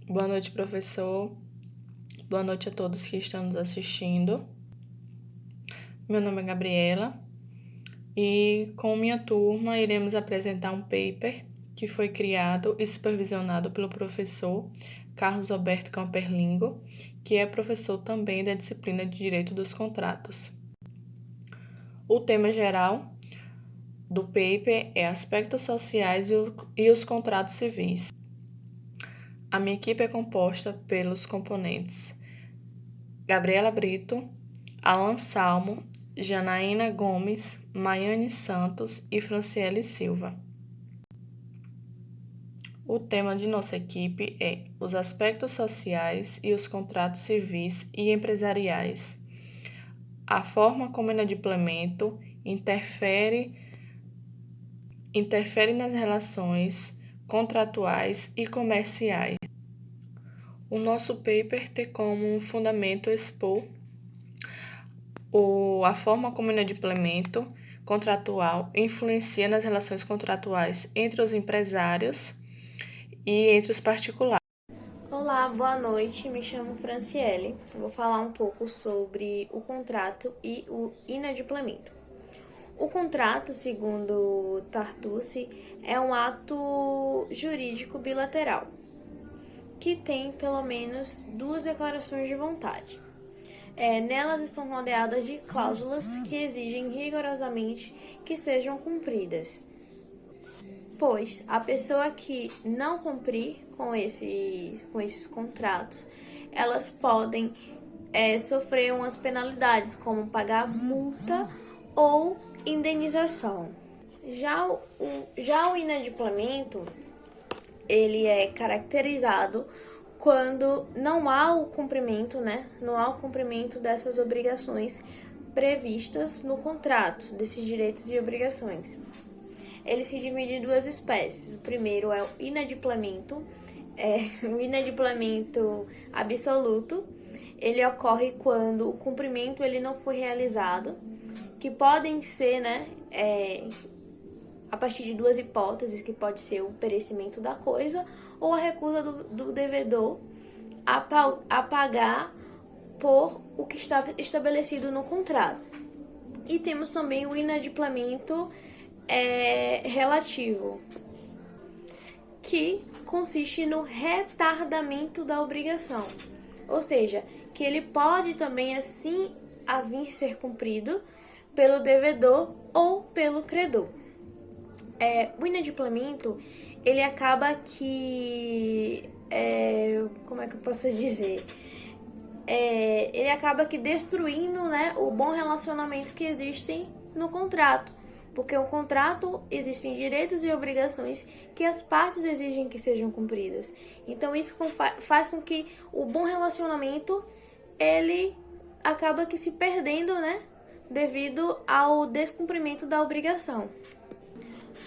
Boa noite, professor. Boa noite a todos que estão nos assistindo. Meu nome é Gabriela e com minha turma iremos apresentar um paper que foi criado e supervisionado pelo professor Carlos Alberto Camperlingo, que é professor também da disciplina de Direito dos Contratos. O tema geral do paper é aspectos sociais e os contratos civis. A minha equipe é composta pelos componentes Gabriela Brito, Alan Salmo, Janaína Gomes, Maiane Santos e Franciele Silva. O tema de nossa equipe é os aspectos sociais e os contratos civis e empresariais. A forma como o inadimplemento interfere nas relações contratuais e comerciais. O nosso paper tem como fundamento expor a forma como o inadimplemento contratual influencia nas relações contratuais entre os empresários e entre os particulares. Olá, boa noite, me chamo Franciele. Vou falar um pouco sobre o contrato e o inadimplemento. O contrato, segundo Tartucci, é um ato jurídico bilateral, que tem pelo menos duas declarações de vontade. Nelas estão rodeadas de cláusulas que exigem rigorosamente que sejam cumpridas, pois a pessoa que não cumprir com esses contratos, elas podem sofrer umas penalidades, como pagar multa ou indenização. Já o inadimplemento, ele é caracterizado quando não há o cumprimento, Não há o cumprimento dessas obrigações previstas no contrato, desses direitos e obrigações. Ele se divide em duas espécies. O primeiro é o inadimplemento, o inadimplemento absoluto. Ele ocorre quando o cumprimento ele não foi realizado, que podem ser, a partir de duas hipóteses, que pode ser o perecimento da coisa ou a recusa do devedor a pagar por o que está estabelecido no contrato. E temos também o inadimplemento relativo, que consiste no retardamento da obrigação, ou seja, que ele pode também assim a vir ser cumprido pelo devedor ou pelo credor. O inadimplemento, ele acaba que, como é que eu posso dizer? Ele acaba que destruindo, o bom relacionamento que existem no contrato, porque o contrato existem direitos e obrigações que as partes exigem que sejam cumpridas. Então isso faz com que o bom relacionamento ele acaba que se perdendo, devido ao descumprimento da obrigação.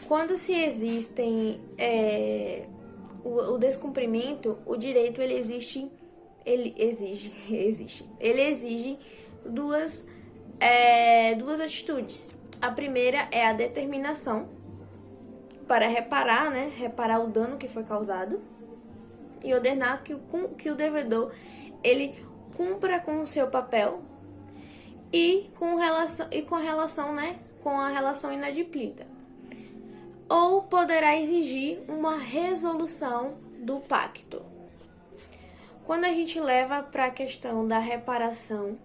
Quando se existem o descumprimento, o direito ele exige duas atitudes. A primeira é a determinação para reparar o dano que foi causado e ordenar que o devedor ele cumpra com o seu papel com a relação inadimplida. Ou poderá exigir uma resolução do pacto. Quando a gente leva para a questão da reparação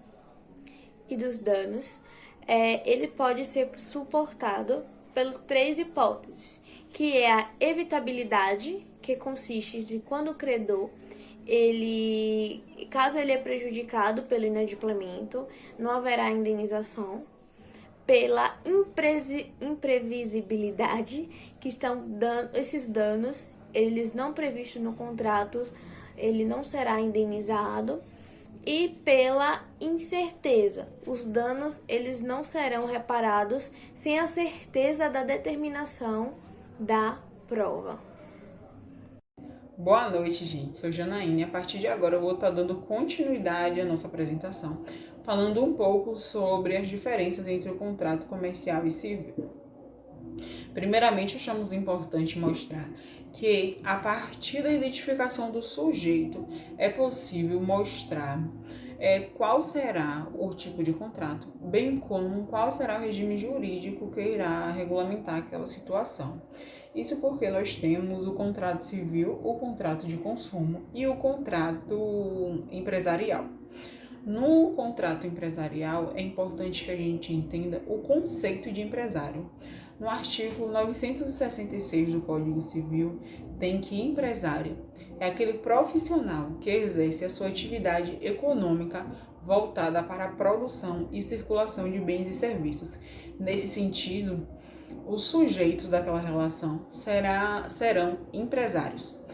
e dos danos, ele pode ser suportado por três hipóteses, que é a evitabilidade, que consiste de quando o credor, caso ele é prejudicado pelo inadimplemento, não haverá indenização. Pela imprevisibilidade, que estão dando esses danos, eles não previstos no contrato, ele não será indenizado. E pela incerteza, os danos eles não serão reparados sem a certeza da determinação da prova. Boa noite, gente. Sou Janaína e a partir de agora eu vou estar dando continuidade à nossa apresentação, falando um pouco sobre as diferenças entre o contrato comercial e civil. Primeiramente, achamos importante mostrar que, a partir da identificação do sujeito, é possível mostrar qual será o tipo de contrato, bem como qual será o regime jurídico que irá regulamentar aquela situação. Isso porque nós temos o contrato civil, o contrato de consumo e o contrato empresarial. No contrato empresarial, é importante que a gente entenda o conceito de empresário. No artigo 966 do Código Civil, tem que empresário é aquele profissional que exerce a sua atividade econômica voltada para a produção e circulação de bens e serviços. Nesse sentido, os sujeitos daquela relação serão empresários.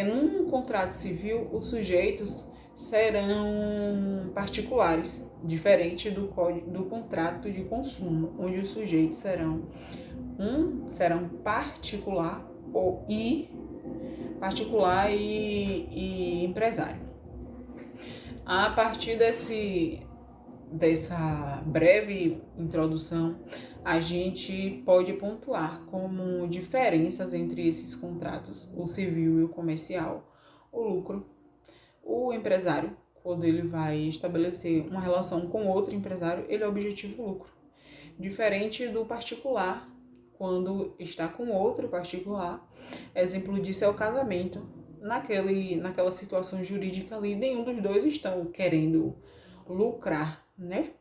Num contrato civil, os sujeitos serão particulares, diferente do contrato de consumo, onde os sujeitos serão particular e empresário. A partir dessa breve introdução, a gente pode pontuar como diferenças entre esses contratos, o civil e o comercial, o lucro. O empresário, quando ele vai estabelecer uma relação com outro empresário, ele objetiva o lucro. Diferente do particular, quando está com outro particular, exemplo disso é o casamento. Naquela situação jurídica ali, nenhum dos dois estão querendo lucrar, né?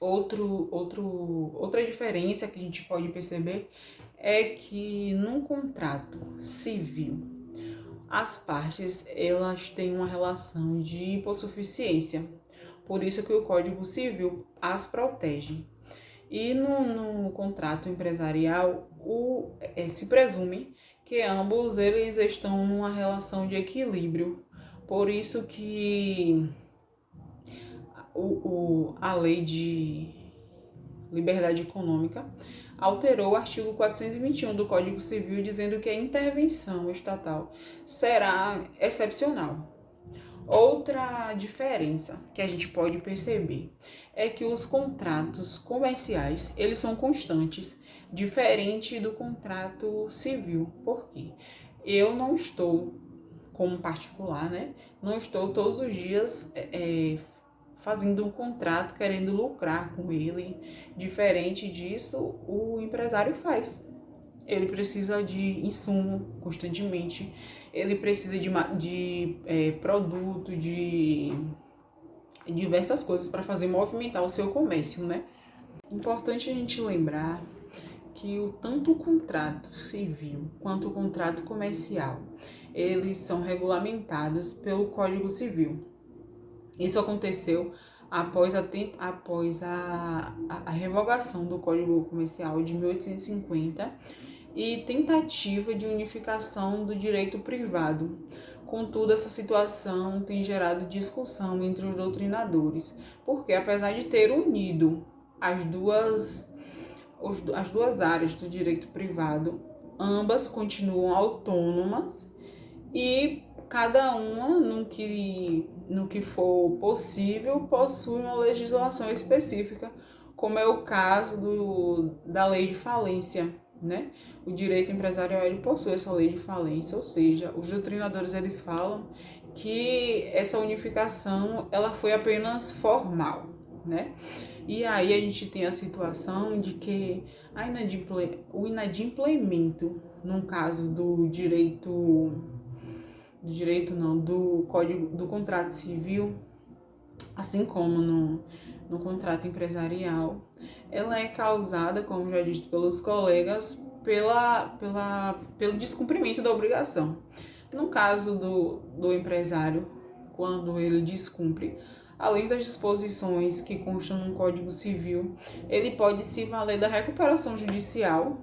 Outra diferença que a gente pode perceber é que num contrato civil, as partes elas têm uma relação de hipossuficiência, por isso que o Código Civil as protege. E no contrato empresarial, se presume que ambos eles estão numa relação de equilíbrio. Por isso que a Lei de Liberdade Econômica alterou o artigo 421 do Código Civil, dizendo que a intervenção estatal será excepcional. Outra diferença que a gente pode perceber é que os contratos comerciais, eles são constantes, diferente do contrato civil. Por quê? Eu não estou, como particular, né? Não estou todos os dias fazendo um contrato, querendo lucrar com ele. Diferente disso, o empresário faz. Ele precisa de insumo constantemente, ele precisa de produto, de diversas coisas para fazer movimentar o seu comércio, né? Importante a gente lembrar que tanto o contrato civil quanto o contrato comercial, eles são regulamentados pelo Código Civil. Isso aconteceu após a revogação do Código Comercial de 1850 e tentativa de unificação do direito privado. Contudo, essa situação tem gerado discussão entre os doutrinadores, porque apesar de ter unido as duas áreas do direito privado, ambas continuam autônomas e cada uma, no que for possível, possui uma legislação específica, como é o caso da lei de falência, né? O direito empresarial ele possui essa lei de falência, ou seja, os doutrinadores eles falam que essa unificação ela foi apenas formal, né? E aí a gente tem a situação de que o inadimplemento, no caso do Código do Contrato Civil, assim como no contrato empresarial, ela é causada, como já dito pelos colegas, pelo descumprimento da obrigação. No caso do empresário, quando ele descumpre, além das disposições que constam no Código Civil, ele pode se valer da recuperação judicial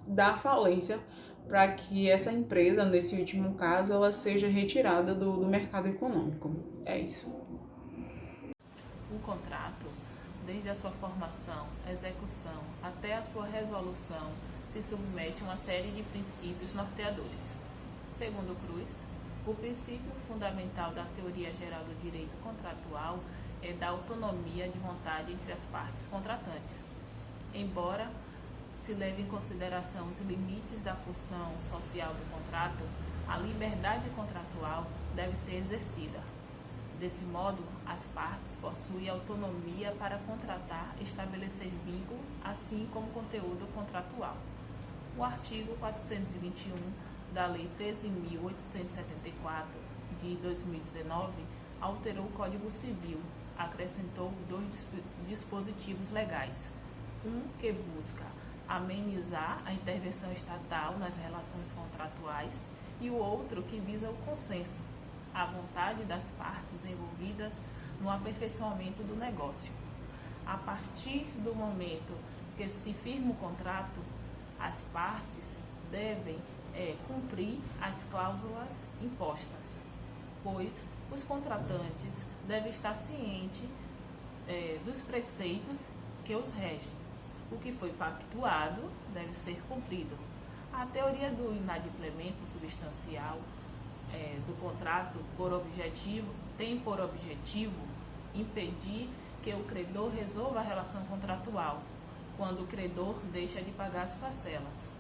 da falência, para que essa empresa, nesse último caso, ela seja retirada do mercado econômico. É isso. O contrato, desde a sua formação, execução até a sua resolução, se submete a uma série de princípios norteadores. Segundo Cruz, o princípio fundamental da teoria geral do direito contratual é da autonomia de vontade entre as partes contratantes. Embora se leve em consideração os limites da função social do contrato, a liberdade contratual deve ser exercida. Desse modo, as partes possuem autonomia para contratar e estabelecer vínculo, assim como conteúdo contratual. O artigo 421 da Lei 13.874 de 2019 alterou o Código Civil, acrescentou dois dispositivos legais. Um que busca amenizar a intervenção estatal nas relações contratuais e o outro que visa o consenso, a vontade das partes envolvidas no aperfeiçoamento do negócio. A partir do momento que se firma o contrato, as partes devem cumprir as cláusulas impostas, pois os contratantes devem estar cientes dos preceitos que os regem. O que foi pactuado deve ser cumprido. A teoria do inadimplemento substancial do contrato tem por objetivo impedir que o credor resolva a relação contratual, quando o credor deixa de pagar as parcelas.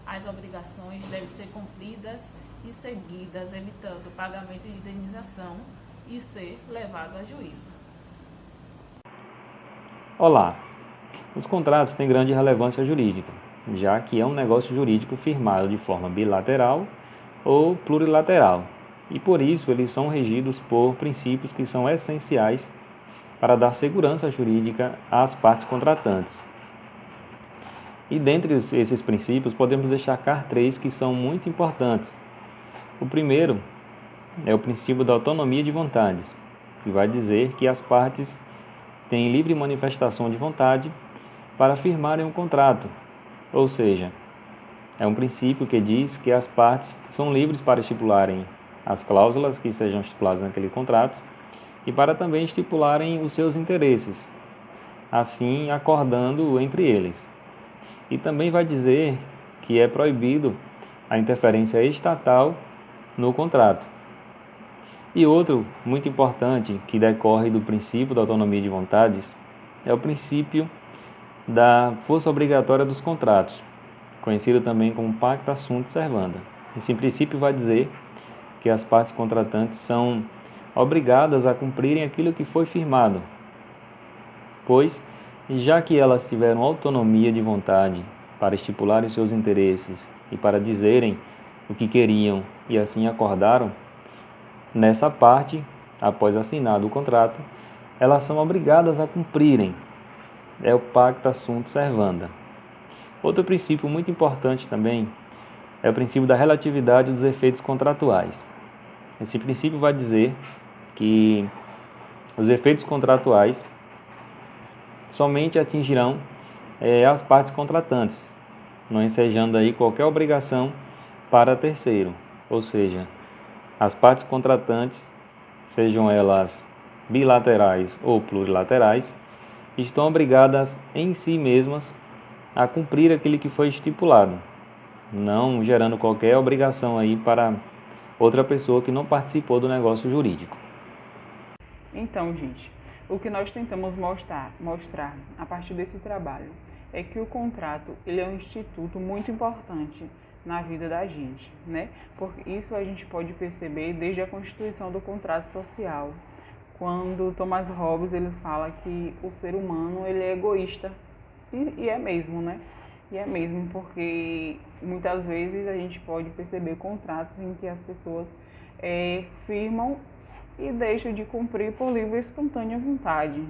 As obrigações devem ser cumpridas e seguidas, evitando o pagamento de indenização e ser levado a juízo. Olá! Os contratos têm grande relevância jurídica, já que é um negócio jurídico firmado de forma bilateral ou plurilateral, e por isso eles são regidos por princípios que são essenciais para dar segurança jurídica às partes contratantes. E dentre esses princípios podemos destacar três que são muito importantes. O primeiro é o princípio da autonomia de vontades, que vai dizer que as partes têm livre manifestação de vontade para firmarem um contrato, ou seja, é um princípio que diz que as partes são livres para estipularem as cláusulas que sejam estipuladas naquele contrato e para também estipularem os seus interesses, assim acordando entre eles. E também vai dizer que é proibido a interferência estatal no contrato. E outro muito importante que decorre do princípio da autonomia de vontades é o princípio da força obrigatória dos contratos, conhecido também como pacta sunt servanda. Esse princípio vai dizer que as partes contratantes são obrigadas a cumprirem aquilo que foi firmado, pois, já que elas tiveram autonomia de vontade para estipularem seus interesses e para dizerem o que queriam e assim acordaram, nessa parte, após assinado o contrato, elas são obrigadas a cumprirem. É o pacta sunt servanda. Outro princípio muito importante também é o princípio da relatividade dos efeitos contratuais. Esse princípio vai dizer que os efeitos contratuais somente atingirão as partes contratantes, não ensejando aí qualquer obrigação para terceiro, ou seja, as partes contratantes, sejam elas bilaterais ou plurilaterais, estão obrigadas em si mesmas a cumprir aquilo que foi estipulado, não gerando qualquer obrigação aí para outra pessoa que não participou do negócio jurídico. Então, gente, o que nós tentamos mostrar a partir desse trabalho é que o contrato ele é um instituto muito importante na vida da gente, né? Por isso a gente pode perceber desde a constituição do contrato social, quando Thomas Hobbes ele fala que o ser humano ele é egoísta, e é mesmo, né? E é mesmo porque muitas vezes a gente pode perceber contratos em que as pessoas firmam e deixam de cumprir por livre e espontânea vontade.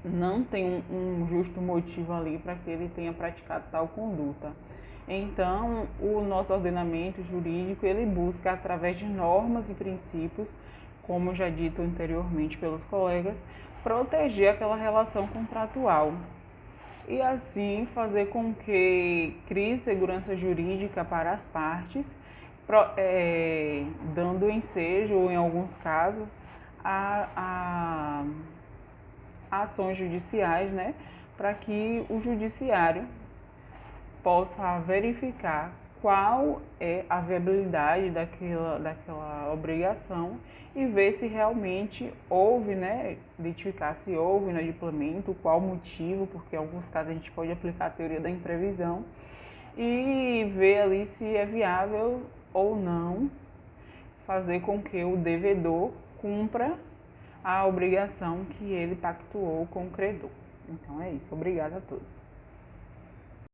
Não tem um justo motivo ali para que ele tenha praticado tal conduta. Então, o nosso ordenamento jurídico ele busca, através de normas e princípios, como já dito anteriormente pelos colegas, proteger aquela relação contratual e assim fazer com que crie segurança jurídica para as partes, dando ensejo, em alguns casos, a ações judiciais, né, para que o judiciário possa verificar qual é a viabilidade daquela obrigação e ver se realmente houve, né, identificar se houve inadimplemento, qual o motivo, porque em alguns casos a gente pode aplicar a teoria da imprevisão e ver ali se é viável ou não fazer com que o devedor cumpra a obrigação que ele pactuou com o credor. Então é isso. Obrigada a todos.